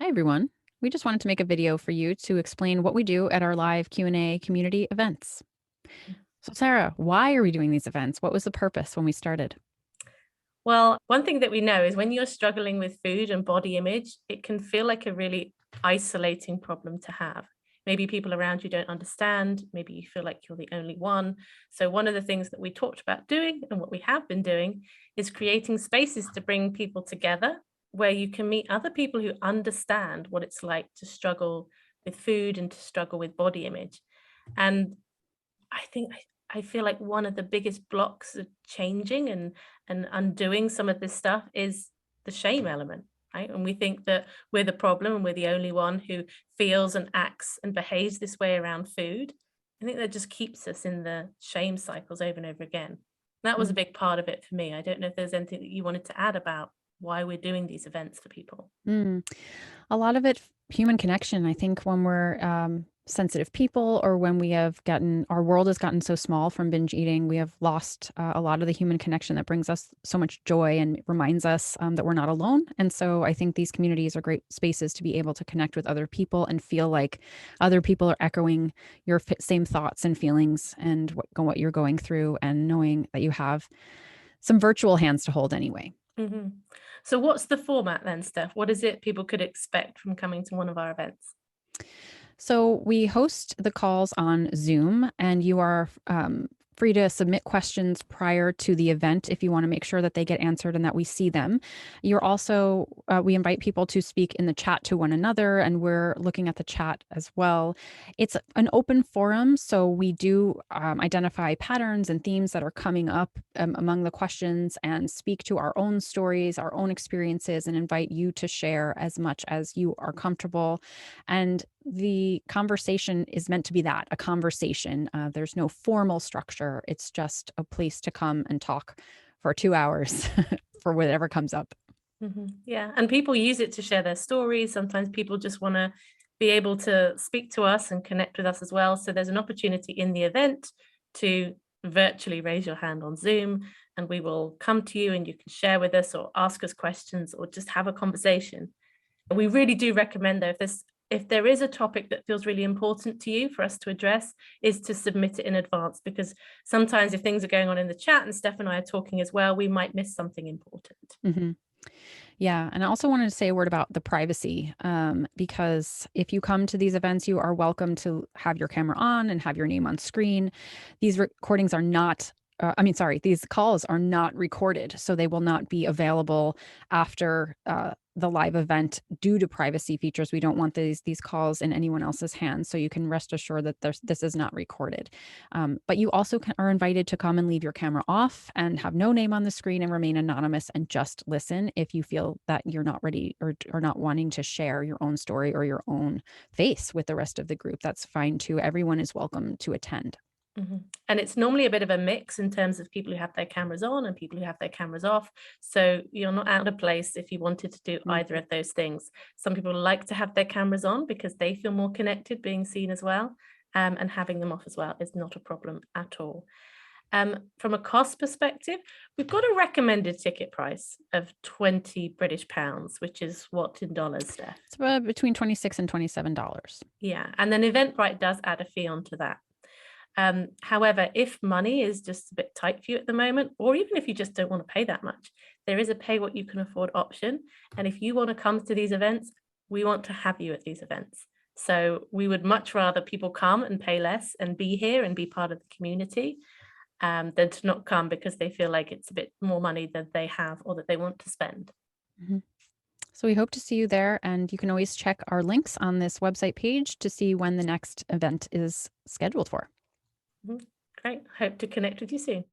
Hi, everyone. We just wanted to make a video for you to explain what we do at our live Q&A community events. So, Sarah, why are we doing these events? What was the purpose when we started? Well, one thing that we know is when you're struggling with food and body image, it can feel like a really isolating problem to have. Maybe people around you don't understand. Maybe you feel like you're the only one. So, one of the things that we talked about doing and what we have been doing is creating spaces to bring people together where you can meet other people who understand what it's like to struggle with food and to struggle with body image. And I feel like one of the biggest blocks of changing and undoing some of this stuff is the shame element, right? And we think that we're the problem and we're the only one who feels and acts and behaves this way around food. I think that just keeps us in the shame cycles over and over again. That was a Mm. big part of it for me. I don't know if there's anything that you wanted to add about why we're doing these events for people. Mm. A lot of it, human connection. I think when we're sensitive people, or when we have gotten, our world has gotten so small from binge eating, we have lost a lot of the human connection that brings us so much joy and reminds us that we're not alone. And so I think these communities are great spaces to be able to connect with other people and feel like other people are echoing your same thoughts and feelings and what you're going through, and knowing that you have some virtual hands to hold anyway. hmm So, what's the format then, Steph? What is it people could expect from coming to one of our events? So we host the calls on Zoom, and you are free to submit questions prior to the event if you want to make sure that they get answered and that we see them. You're also, we invite people to speak in the chat to one another, and we're looking at the chat as well. It's an open forum, so we do identify patterns and themes that are coming up among the questions, and speak to our own stories, our own experiences, and invite you to share as much as you are comfortable. And the conversation is meant to be that, a conversation. There's no formal structure. It's just a place to come and talk for 2 hours for whatever comes up. Yeah, and people use it to share their stories. Sometimes people just want to be able to speak to us and connect with us as well. So there's an opportunity in the event to virtually raise your hand on Zoom, and we will come to you and you can share with us or ask us questions or just have a conversation. We really do recommend, though, if there is a topic that feels really important to you for us to address, is to submit it in advance, because sometimes if things are going on in the chat and Steph and I are talking as well, we might miss something important. hmm Yeah. And I also wanted to say a word about the privacy, because if you come to these events, you are welcome to have your camera on and have your name on screen. These recordings are not, sorry, these calls are not recorded, so they will not be available after the live event due to privacy features. We don't want these calls in anyone else's hands, so you can rest assured that this is not recorded. But you also are invited to come and leave your camera off and have no name on the screen and remain anonymous and just listen if you feel that you're not ready, or not wanting to share your own story or your own face with the rest of the group. That's fine too. Everyone is welcome to attend. And it's normally a bit of a mix in terms of people who have their cameras on and people who have their cameras off. So you're not out of place if you wanted to do either Mhm. of those things. Some people like to have their cameras on because they feel more connected, being seen as well. And having them off as well is not a problem at all. From a cost perspective, we've got a recommended ticket price of 20 British pounds, which is what in dollars, Steph? It's between $26 and $27. Yeah. And then Eventbrite does add a fee onto that. However, if money is just a bit tight for you at the moment, or even if you just don't want to pay that much, there is a pay what you can afford option. And if you want to come to these events, we want to have you at these events. So we would much rather people come and pay less and be here and be part of the community, than to not come because they feel like it's a bit more money that they have or that they want to spend. Mhm. So we hope to see you there, and you can always check our links on this website page to see when the next event is scheduled for. Mhm. Great. Hope to connect with you soon.